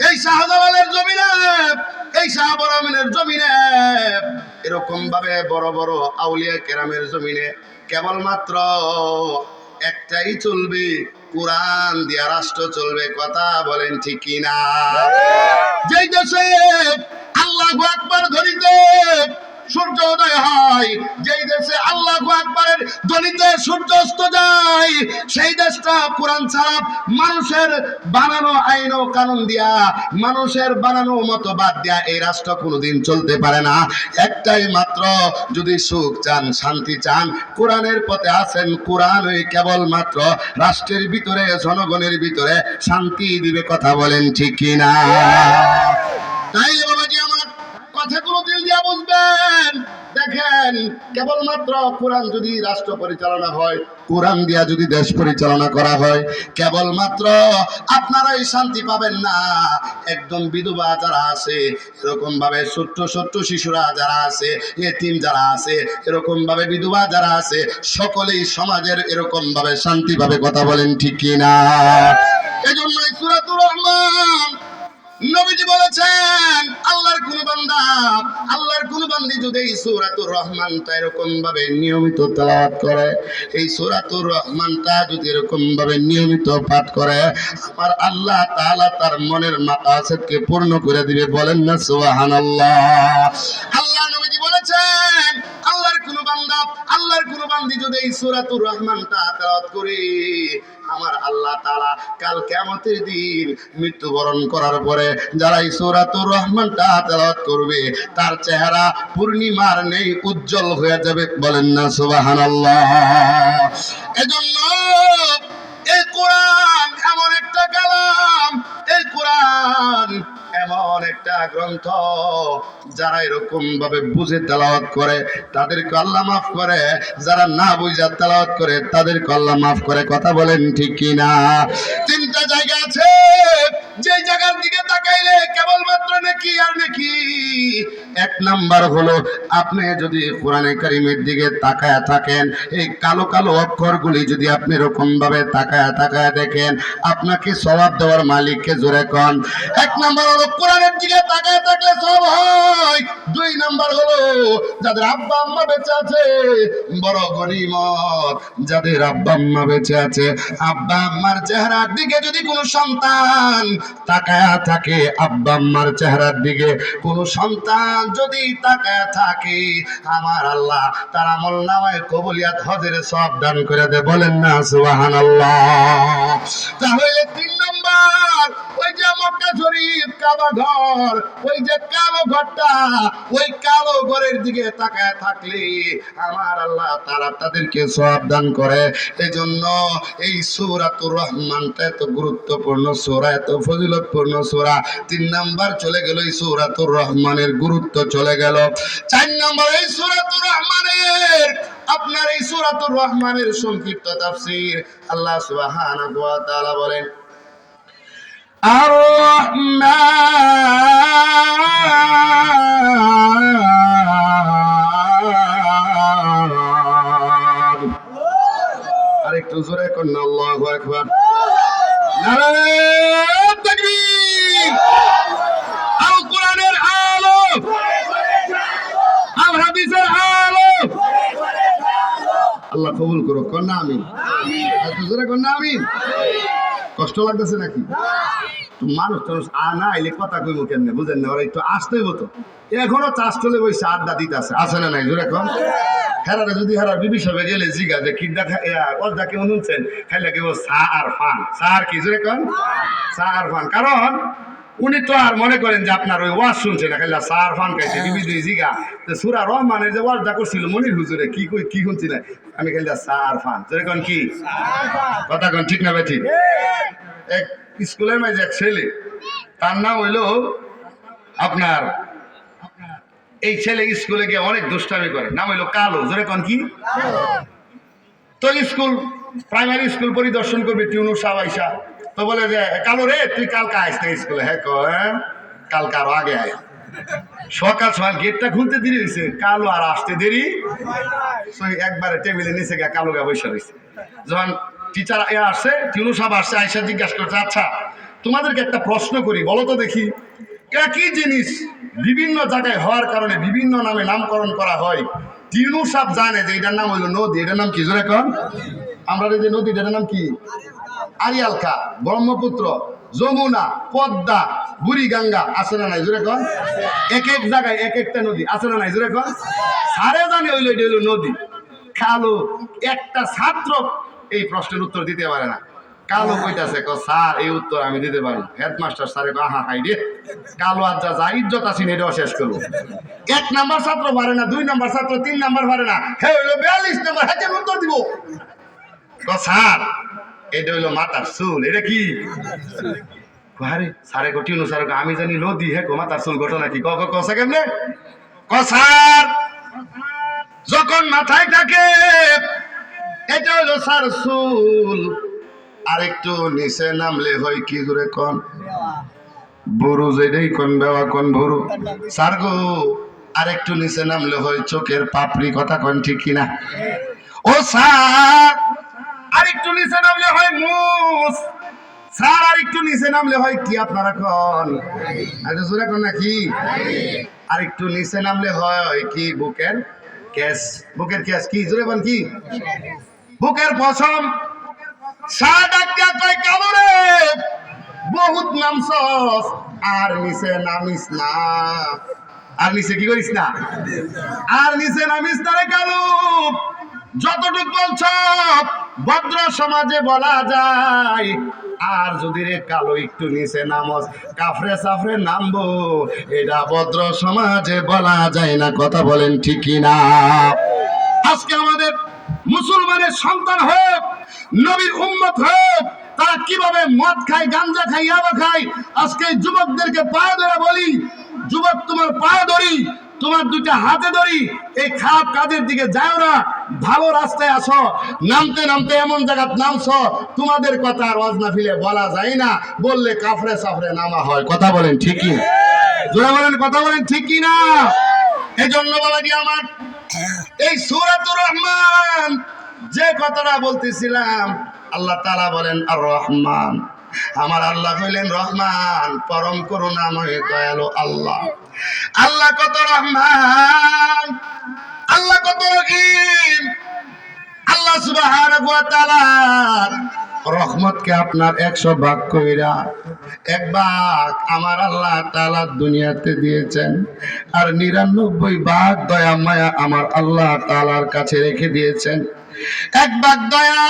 এই শাহজালালের জমিনে, এই শাহবরামিনের জমিনে, এরকম ভাবে বড় বড় আউলিয়া কেরামের জমিনে কেবলমাত্র একটাই চলবে, কোরআন দিয়া রাষ্ট্র চলবে। কথা বলেন ঠিক কি না? যেই দেশে আল্লাহু আকবার ধ্বনিতে সূর্য উদয় হয়, যেই দেশে আল্লাহু আকবারের ধ্বনিতে সূর্য অস্ত যায়, সেই দেশটা কোরআন ছাড়া মানুষের বানানো আইন ও কানুন দিয়া, মানুষের বানানো মতবাদ দিয়া এই রাষ্ট্র কোনোদিন চলতে পারে না। একটাই মাত্র, যদি সুখ চান, শান্তি চান, কোরআনের পথে আছেন, কোরআন ওই কেবলমাত্র রাষ্ট্রের ভিতরে, জনগণের ভিতরে শান্তি দিবে। কথা বলেন ঠিক কি না? তাইলে বাবাজি আমার কথাগুলো দিল দিয়া বুঝবেন। দেখেন, কেবলমাত্র কোরআন যদি রাষ্ট্র পরিচালনা হয়, কোরআন দিয়া যদি দেশ পরিচালনা করা হয়, কেবলমাত্র আপনারাই শান্তি পাবেন না। একদম বিধবা যারা আছে, এরকম ভাবে ছোট্ট ছোট্ট শিশুরা যারা আছে, এতিম যারা আছে, এরকম ভাবে বিধবা যারা আছে, সকলেই সমাজের এরকম ভাবে শান্তি পাবে। কথা বলেন ঠিক কি না? এজন্য সূরাতুর রহমান নবীজি বলেছেন, আল্লাহর কোন বান্দা, আল্লাহর কোন বান্দি যদি এই সূরাতুর রহমানটা এরকম ভাবে নিয়মিত তেলাওয়াত করে, এই সূরাতুর রহমানটা যদি এরকম ভাবে নিয়মিত পাঠ করে, আমার আল্লাহ তাআলা তার মনের মাকাসিদকে পূর্ণ করে দিবে। বলেন না সুবহানাল্লাহ? আল্লাহ নবীজি বলেছেন, আল্লাহর কোন বান্দা, আল্লাহর কোন বান্দি যদি এই সূরাতুর রহমানটা তেলাওয়াত করে, আমার আল্লাহ তাআলা কাল কিয়ামতের দিন মৃত্যুবরণ করার পরে যারা এই সূরাতুর রহমানটা তেলাওয়াত করবে, তার চেহারা পূর্ণিমার নেই উজ্জ্বল হয়ে যাবে। বলেন না সুবহানাল্লাহ? এজন্য এই কোরআন এমন একটা কালাম, এই কোরআন এমন একটা গ্রন্থ, যারা এরকম ভাবে বুঝে তেলাওয়াত করে তাদেরকে আল্লাহ মাফ করে, যারা না বুঝে তেলাওয়াত করে তাদেরকে আল্লাহ মাফ করে। কথা বলেন ঠিক কি না? তিনটা জায়গা আছে যে জায়গার দিকে তাকাইলে কেবলমাত্র নেকি আর নেকি। এক নাম্বার হলো, আপনি যদি কোরআনে কারীমের দিকে তাকায়া থাকেন, এই কালো কালো অক্ষরগুলি যদি আপনি এরকম ভাবে তাকায়া দেখেন, আপনাকে সওয়াব দেওয়ার মালিককে জোরে কোন। এক নাম্বার হলো কোরআনের দিকে তাকায়া থাকলে সওয়াব হয়। দুই নাম্বার হলো, যাদের আব্বা আম্মা বেঁচে আছে, বড় গনিমত, যাদের আব্বা আম্মা বেঁচে আছে, আব্বা আম্মার চেহারার দিকে যদি কোনো সন্তান তাকায়া থাকে, আব্বা আম্মার চেহারার দিকে কোনো সন্তান যদি তাকায়া থাকে, আমার আল্লাহ তার আমলনামায় কবুলিয়াত হজের সওয়াব দান করে দেয়। বলেন না সুবহানাল্লাহ? তাহলে তিন নাম্বার, ওই যে মক্কা শরীফ কাবা ঘর, ওই যে কালো ঘরটা, ওই কালো ঘরের দিকে তাকায় থাকলে আমার আল্লাহ তাআলা তাদেরকে সওয়াব দান করে। এজন্য এই সূরাতুর রহমানটা এত গুরুত্বপূর্ণ সূরা, এত ফজিলতপূর্ণ সূরা। তিন নাম্বার চলে গেল এই সূরাতুর রহমানের গুরুত্ব চলে গেল। চার নাম্বার, এই সূরাতুর রহমানের, আপনার এই সূরাতুর রহমানের সংক্ষিপ্ত তাফসীর। আল্লাহ সুবহানাহু ওয়া তাআলা বলেন, আর রহমান, আরেকটু জোরে করুন আল্লাহু আকবার। নারে তাকবীর। আল কোরআনের আলো, আল হাদিসের আলো। আল্লাহ কবুল করুক। কোন না আমিন? একটু জোরে কোন না আমিন? কষ্ট লাগতেছে নাকি? মানুষ না এলে কথা কইব কেমনে, বুঝেন না? ওরা একটু আসতেই হতো, এখনো চাষ চলে বসে আড্ডা দিতে আছে না নাই? জোরে এখন হেরারে যদি হেরার বিবি সবে গেলে জিগা যে কিডা অর্ধা কেমন শুনছেন, খাইলে কেবল চা আর ফান। চা আর কি? জোরে কন, চা আর ফান। কারণ উনি তো আর মনে করেন যে আপনার ওই ওয়াজ শুনছে না, খালি সার ফান খাইছে বিবিধ জিগা সূরা রহমানের যে ওয়াজটা করছিল মনির হুজুরে কি শুনছি না আমি খালি সার ফান যেরকম কি কথা কোন ঠিক না ভাই ঠিক। এক স্কুলের মাঝে এক ছেলে, তার নাম হইলো আপনার, এই ছেলে স্কুলে গিয়ে অনেক দুষ্টামি করে, নাম হইলো কালো, যেরকম কি। তো স্কুল প্রাইমারি স্কুল পরিদর্শন করবে টিউনু সাহেব আইসা, তো বলে যে কালো রে তুই কালকে আইস না স্কুলে। হ্যাঁ কালকে আরো আগে আয়। সকাল সকাল গেটটা খুলতে দেরি হয়েছে, কালো আর আসতে দেরি, একবারে টেবিলে নিচে গিয়ে কালো গা বসে রয়েছে। যখন টিচার আসছে, টিউনু সাহেব আসছে, আইসা জিজ্ঞাসা করছে আচ্ছা তোমাদেরকে একটা প্রশ্ন করি, বলো তো দেখি একই জিনিস বিভিন্ন জায়গায় হওয়ার কারণে বিভিন্ন নামে নামকরণ করা হয়। টিউনু সাহেব জানে যে এটার নাম হইলো নদী, এটার নাম কি জোরে কন? আমরা যে নদী এটার নাম কি? আরিয়ালকা, ব্রহ্মপুত্র, যমুনা, পদ্মা, বুড়িগঙ্গা, আছে না নাই জোরে কন? এক এক জায়গায় এক একটা নদী, আছে না নাই জোরে কন? সারে জানে হইলো এটা হইলো নদী। কালো একটা ছাত্র এই প্রশ্নের উত্তর দিতে পারে না। কালো কইতাছে স্যার এই উত্তর আমি দিতে পারি। হেডমাস্টার স্যারে আহা হাই রে, কালো আর যা ইজ্জত আছে এটাও শেষ করবো। 1 নাম্বার ছাত্র পারে না, 2 নাম্বার ছাত্র 3 নাম্বার পারে না, হ্যাঁ হইলো 42 নাম্বার, হ্যাঁ উত্তর দিব। স্যার এটা হইলো মাথার চুল। এটা কি? আরে স্যারে টিউনু স্যার আমি জানি নদী, হ্যাঁ মাথার চুল ঘটনা কি? কসা কেমনে? স্যার যখন মাথায় থাকে এটা হইলো স্যার চুল, আর একটু নিচে নামলে হয় কি করে কন? বড়ু, যেটাই কোন বেওয়া কোন ভরু। স্যার গো আর একটু নিচে নামলে হয় চোখের পাপড়ি, কথা কোন ঠিক কিনা? ও স্যার আর একটু নিচে নামলে হয় মুস। স্যার আর একটু নিচে নামলে হয় কি আপনারা কোন? আরে জোরে কোন নাকি? আর একটু নিচে নামলে হয় কি? বুকের কেস। বুকের কেস কি জোরে কোন কি? বুকের পশম। স্যার ডাক্তার কয় কালো রে বহুত নামছস, আর নিচে নামিস না। আর নিচে কি করিস না? আর নিচে নামিস না রে কালু। যতটুক বলছ ভদ্র সমাজে বলা যায়, আর যদি রে কালো একটু নিচে নামস কাফরে সাফরে নামবো, এটা ভদ্র সমাজে বলা যায় না। কথা বলেন ঠিকই না? আজকে আমাদের মুসলমানের সন্তান হোক, নবীর উম্মত হোক, তারা কিভাবে মদ খায়, গাঞ্জা খায়, ইয়াবা খায়। আজকে যুবকদেরকে পায়ে ধরে বলি, যুবক তোমার পায়ে ধরি, তোমার 2টা হাতে ধরি, এই খারাপ কাজের দিকে যাও না, ভালো রাস্তায় আসো। নামতে নামতে এমন জায়গায় নামছো তোমাদের কথা আর ওয়াজ মাহফিলে বলা যায় না, বললে কাফরে সাফরে নামা হয়। কথা বলেন ঠিকই? জোরে বলেন, কথা বলেন ঠিকই না? এই জন্য বাবাজি আমার এই সূরাতুর রহমান যে কথাটা বলতেছিলাম, আল্লাহ তাআলা বলেন আর রহমান, আমার আল্লাহ হইলেন রহমান, পরম করুণাময় দয়ালু আল্লাহ। আল্লাহ কত রহমান, আল্লাহ কত রহিম। আল্লাহ সুবহানাহু ওয়া তাআলা রহমতকে আপনার 100 ভাগ কইরা 1 ভাগ আমার আল্লাহ তাআলা দুনিয়াতে দিয়েছেন, আর 99 ভাগ দয়া মায়া আমার আল্লাহ তাআলার কাছে রেখে দিয়েছেন। 1 ভাগ দয়া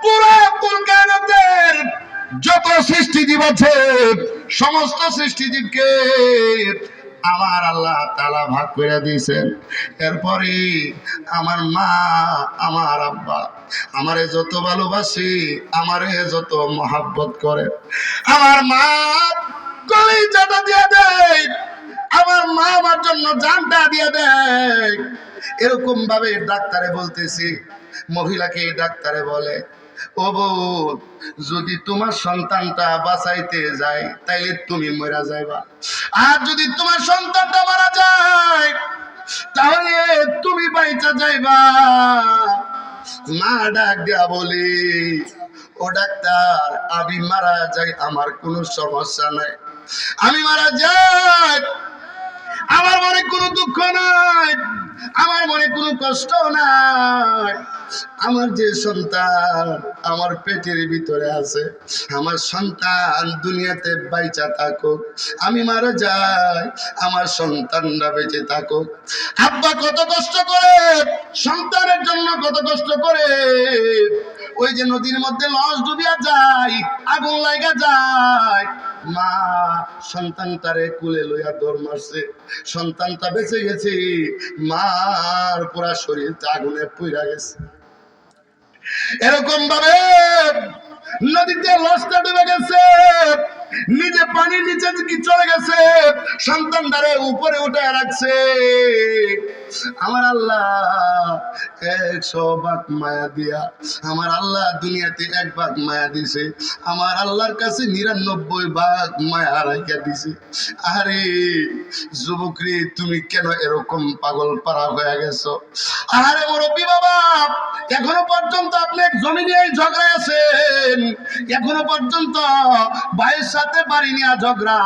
পুরো কুল কায়নাতের যত সৃষ্টিজীব আছে সমস্ত সৃষ্টিজীবকে আমার আল্লাহ তাআলা ভাগ করে দিয়েছেন। এরপরে আমার মা, আমার আব্বা আমারে যত ভালোবাসি, আমারে যত মহাব্বত করে, আমার মা কলিজাটা দিয়ে দেয়, আমার মা আমার জন্য জানটা দিয়ে দেয়। এরকম ভাবে ডাক্তারে বলতেছি, মহিলাকে ডাক্তারে বলে ও বউ, যদি তোমার সন্তানটা বাঁচাইতে যায় তাইলে তুমি মরে যাইবা, আর যদি তোমার সন্তানটা মারা যায় তাহলে তুমি বাইচা যাইবা। মা ডাক দিয়া বলি ও ডাক্তার, আমি মারা যাই আমার কোনো সমস্যা নাই, আমি মারা যাই আমার মনে কোনো দুঃখ নাই, আমার মনে কোনো কষ্ট নাই। আমার যে সন্তান আমার পেটের ভিতরে আছে, আমার সন্তান দুনিয়াতে বাইচা থাকুক, আমি মারা যাই আমার সন্তানরা বেঁচে থাকুক। আব্বা কত কষ্ট করে সন্তানের জন্য, কত কষ্ট করে। ওই যে নদীর মধ্যে লঞ্চ ডুবিয়া যায়, আগুন লাগা যায়, মা সন্তানটারে কুলে লইয়া দৌড় মারছে, সন্তানটা বেঁচে গেছে, মার পুরা শরীরটা আগুনে পুড়া গেছে। এরকম ভাবে নদীতে লাশটা ডুবে গেছে, নিজে পানির নিচে কি চলে গেছে, সন্তানটারে উপরে উঠে রাখছে। আমার আল্লাহ 100 ভাগ মায়া দিয়া, আমার আল্লাহ দুনিয়াতে 1 ভাগ মায়া দিছে, আমার আল্লাহর কাছে 99 ভাগ মায়া রাখিয়া দিছে। আরে যুবক রে, তুমি কেন এরকম পাগল পারা হয়ে গেছো? আরে মুরব্বী বাবা, এখনো পর্যন্ত আপনি জমি নিয়ে ঝগড়া আছেন, এখনো পর্যন্ত ভাইয়ের সাথে বাড়ি নিয়ে ঝগড়া,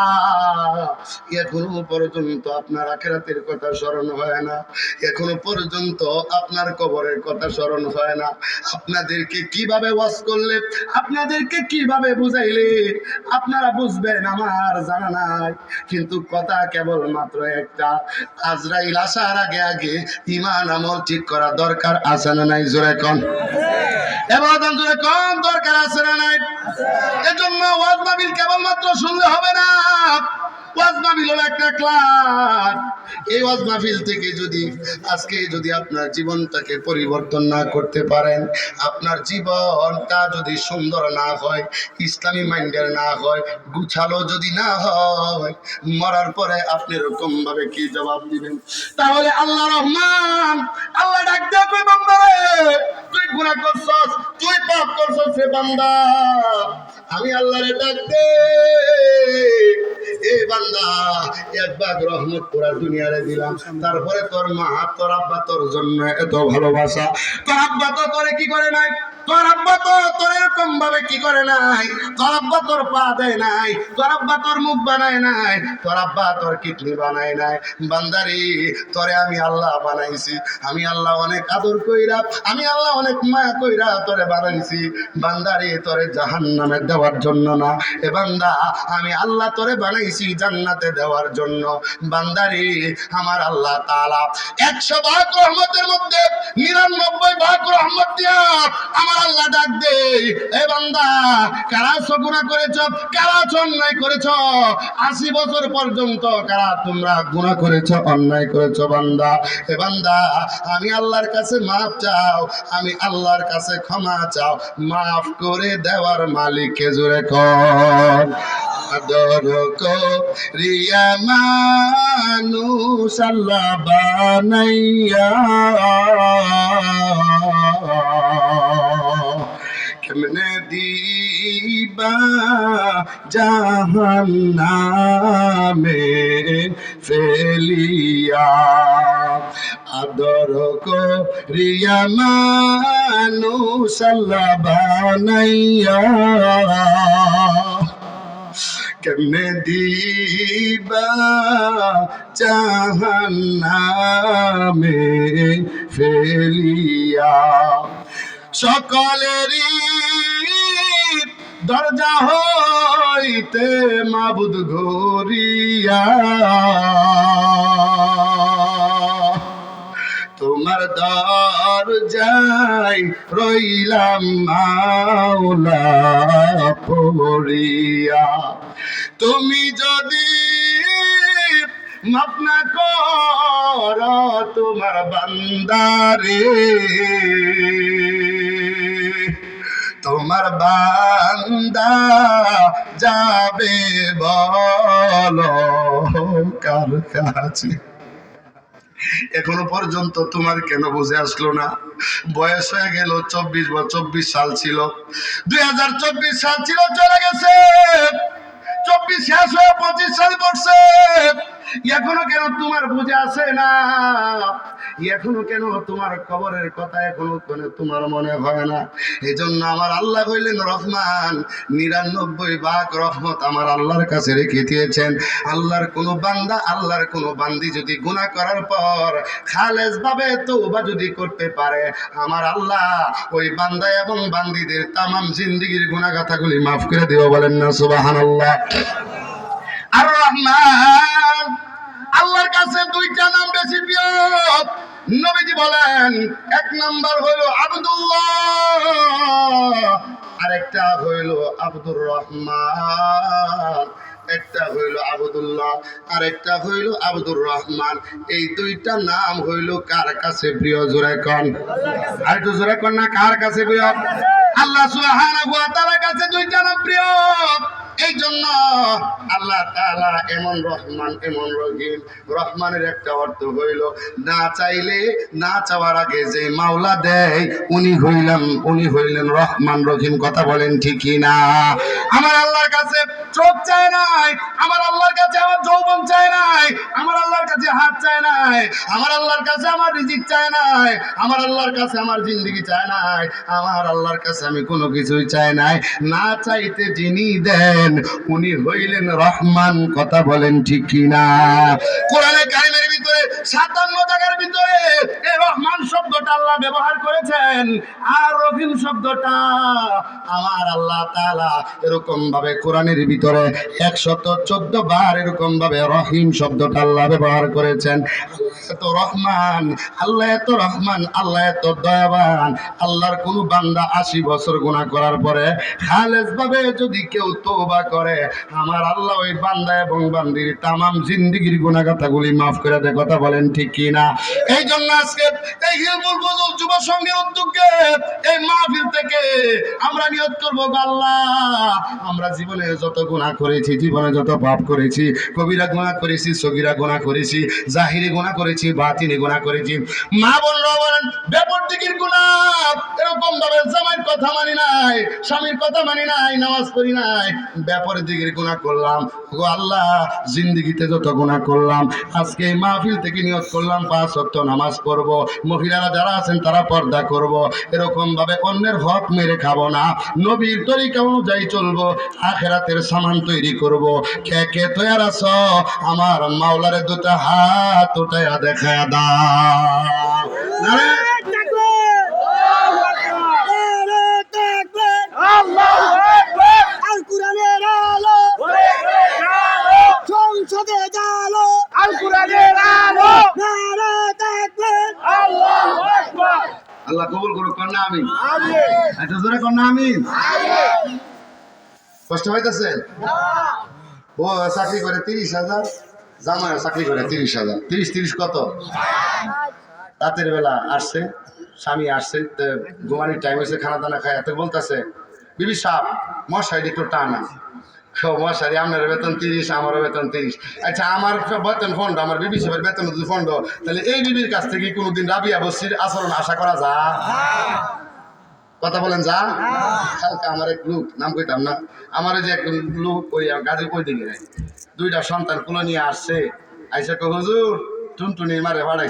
এখনো পর্যন্ত আপনার আখিরাতের কথা স্মরণ হয় না, এখনো পর্যন্ত আপনার কবরের কথা স্মরণ হয় না। আপনাদেরকে কিভাবে ওয়াজ করলে, আপনাদেরকে কিভাবে বুঝাইলে আপনারা বুঝবেন আমার জানা নাই, কিন্তু কথা কেবল মাত্র একটা, আজরাইল আসার আগে আগে ঈমান আমল ঠিক করা দরকার আছে না নাই? জোরে কোন, এবার জোরে কোন, দরকার আছে না নাই? এজন্য ওয়াজ মাহফিল কেবল মাত্র শুনলে হবে না, ওয়াজ মাহফিল হলো একটা ক্লাস। এই ওয়াজ মাহফিল থেকে যদি আপনার জীবনটাকে পরিবর্তন না করতে পারেন, আপনার জীবনটা যদি সুন্দর না হয়, ইসলামী মাইন্ডের না হয়, গুছালো যদি না হয়, মরার পরে আপনি এরকম ভাবে কি জবাব দিবেন? তাহলে আল্লাহ রহমান, আল্লাহ ডাক দেয়া কই, বান্দা রে তুই গুনাহ করছস, তুই পাপ করছস রে বান্দা, আমি আল্লাহরে ডাক দে, এ বান্দা 1 ভাগ রহমত পুরা দুনিয়ারে দিলাম, তারপরে তোর মা তোর আব্বা তোর জন্য এত ভালোবাসা, তোর আব্বা তো তোরে কি করে নাই, তোর আব্বা তো তোর এরকম ভাবে কি করে নাই, তোর আব্বা তোর পা দেয় নাই, তোর আব্বা তোর মুখ বানায় নাই, তোর আব্বা তোর কিডনি বানায় নাই। বান্দারি, তোরে আমি আল্লাহ বানাইছি, আমি আল্লাহ অনেক আদর কইরা, আমি আল্লাহ অনেক মায়া কইরা তোরে বানাইছি। বান্দারি, তোরে জাহান্নামে দেওয়ার জন্য না, এ বান্দা আমি আল্লাহ তোরে বানাইছি জান্নাতে দেওয়ার জন্য। বান্দারি, আমার আল্লাহ তাআলা 100 ভাগ রহমতের মধ্যে 99 ভাগ রহমত দিয়া আমার আল্লাহ ডাক দে, এ বান্দা কারা গুনাহ করেছ, কারা অন্যায় করেছ, 80 বছর পর্যন্ত কারা তোমরা গুনাহ করেছ, অন্যায় করেছ, বান্দা এ বান্দা আমি আল্লাহর কাছে মাফ চাও, আমি আল্লাহর কাছে ক্ষমা চাও, মাফ করে দেওয়ার মালিককে জোরে কর। আদর করিয়া মানুষ আল্লাহ বানাইয়া, কেমনে দিবা জাহান্নামে ফেলিয়া, আদর করিয়া মানুষ আল্লাহ বানাইয়া, কেমনে দিবা জাহান্নামে ফেলিয়া, সকলেরই দরজা হইতে মাবুদ ঘুরিয়া, তোমার দরজায় রইলাম মাওলা পড়িয়া, তুমি যদি মাফ না কর তোমার বান্দারে, তোমার বান্দা যাবে বলো কার কাছে? এখনো পর্যন্ত তোমার কেন বুঝে আসলো না? বয়স হয়ে গেল 24 সাল ছিল, 2024 সাল ছিল, চলে গেছে, 24 শেষ হয়ে 25 সাল পড়ছে, এখনো কেন তোমার বুঝে আসে না? এখনো কেন তোমার কবরের কথা এখনো কেন তোমার মনে হয় না? এই জন্য আমার আল্লাহ হইলেন রহমান, 99 ভাগ রহমত আমার আল্লাহর কাছে রেখে দিয়েছেন। আল্লাহর কোনো বান্দা, আল্লাহর কোনো বান্দি যদি গুনাহ করার পর খালেস ভাবে তওবা যদি করতে পারে, আমার আল্লাহ ওই বান্দা এবং বান্দিদের তামাম জিন্দেগীর গুনাহ গাথাগুলি মাফ করে দিও, বলেন না সুবহানাল্লাহ। আর রহমান, আল্লাহর কাছে 2টা নাম বেশি প্রিয়। নবীজি বলেন 1 নাম্বার হলো আব্দুল্লাহ, আরেকটা হইল আব্দুর রহমান। একটা হইল আবদুল্লাহ আর একটা হইল আব্দুর রহমান। এই দুইটা নাম হইল কার কাছে প্রিয়? জোরে কোন, আর একটু জোরে কোন না, কার কাছে প্রিয়? আল্লাহ সুবহানাহু ওয়া তাআলার কাছে দুইটা নাম প্রিয়। এই জন্য আল্লাহ তাআলা এমন রহমান এমন রহিম। রহমানের একটা অর্থ হইল না চাইলে না চাওয়ার আগে যে মাওলা দেয় উনি হইলেন রহমান রহিম। কথা বলেন ঠিক কি না? আমার আল্লাহর কাছে চোখ চায় নাই, আমার আল্লাহর কাছে আমার যৌবন চায় নাই, আমার আল্লাহর কাছে হাত চায় নাই, আমার আল্লাহর কাছে আমার রিজিক চায় নাই, আমার আল্লাহর কাছে আমার জিন্দেগি চায় নাই, আমার আল্লাহর কাছে আমি কোনো কিছুই চাই নাই। না চাইতে যিনি দেন উনি হইলেন রহমান। কথা বলেন ঠিক কি না? কোরআনে কারিমের ভিতরে 57 জায়গার ভিতরে এই রহমান শব্দটা আল্লাহ ব্যবহার করেছেন, আর রহিম শব্দটা আমার আল্লাহ তাআলা এরকম ভাবে কোরআনের ভিতরে 114 বার এরকম ভাবে রহিম শব্দটা আল্লাহ ব্যবহার করেছেন। আল্লাহ এত রহমান, আল্লাহ এত রহমান, আল্লাহ এত দয়াবান। আল্লাহর কোন বান্দা 80 বছর গুনাহ করার পরে খালেস ভাবে যদি কেউ তওবা করে, আমার আল্লাহ ওই বান্দা এবং বান্দির তামাম জিন্দেগীর গুনাহগাতাগুলি মাফ করে দেয়। কথা বলেন ঠিক কি না? এই জন্য আজকে এই হিলফুল ফজল যুব সংঘের উদ্যোগে এই মাহফিল থেকে আমরা নিয়ত করবো, আল্লাহ আমরা জীবনে যত গুনাহ করেছি, জীবনে যত পাপ করেছি, কবিরা গুনাহ করেছি, সগীরা গুনাহ করেছি, জাহিরি গুনাহ করেছি, বাতিনি গুনাহ করেছি, মা বোনরা বলেন বেপরদিকির গুনাহ, এরকম ভাবে জামাইয়ের কথা মানি নাই, স্বামীর কথা মানি নাই, নামাজ পড়ি নাই, বেপরদিকির গুনাহ করলাম। ও আল্লাহ জিন্দেগিতে যত গুনাহ করলাম আজকে এই মাহফিল থেকে নিয়ত করলাম 5 ওয়াক্ত নামাজ পড়বো, মহিলারা যারা আছেন তারা পর্দা করব, এরকম ভাবে অন্যের হক মেরে খাবো না, নবীর তরিকা অনুযায়ী চলবো, আখিরাতের সামান তৈরি করব। কে কে তৈয়ার আছো? আমার মাওলারে দুটো হাত উঠায়া দেখায়া দাও। নারে তাকবীর! নারে তাকবীর! আল্লাহু আকবার! আল কোরআনের আলো! সংসদে জালো! আল কোরআনের আলো! নারে তাকবীর! আল্লাহু আকবার! আল্লাহ কবুল করুক। কন্যা আমিন, আমিন! এত জোরে কন্যা আমিন। আমিন! কষ্ট হইতেছে? ও চাকরি করে 30,000, জামাই চাকরি করে 30,000। 30 কত? রাতের বেলা আসছে, স্বামী আসছে, ঘুমানির টাইম হয়েছে, খানা দানা খায়, এত বলতেছে বিবি সাপ মশারি একটু টানা। মশারি আপনার বেতন 30, আমারও বেতন 30। আচ্ছা আমার বেতন ফন্ড, আমার বিবি সাহেবের বেতন যদি ফন্ড, তাহলে এই বিবির কাছ থেকে কোনোদিন রাবিয়া বসির আচরণ আশা করা যায়? কথা বলেন যা? কালকে আমার এক লোক, নাম কইতাম না, আমার যে এক লোক ওই গাজী কই দিকে 2টা সন্তান কুলো নিয়ে আসছে, আইসা কো হুজুর টুনটুনি মারে ভাড়াই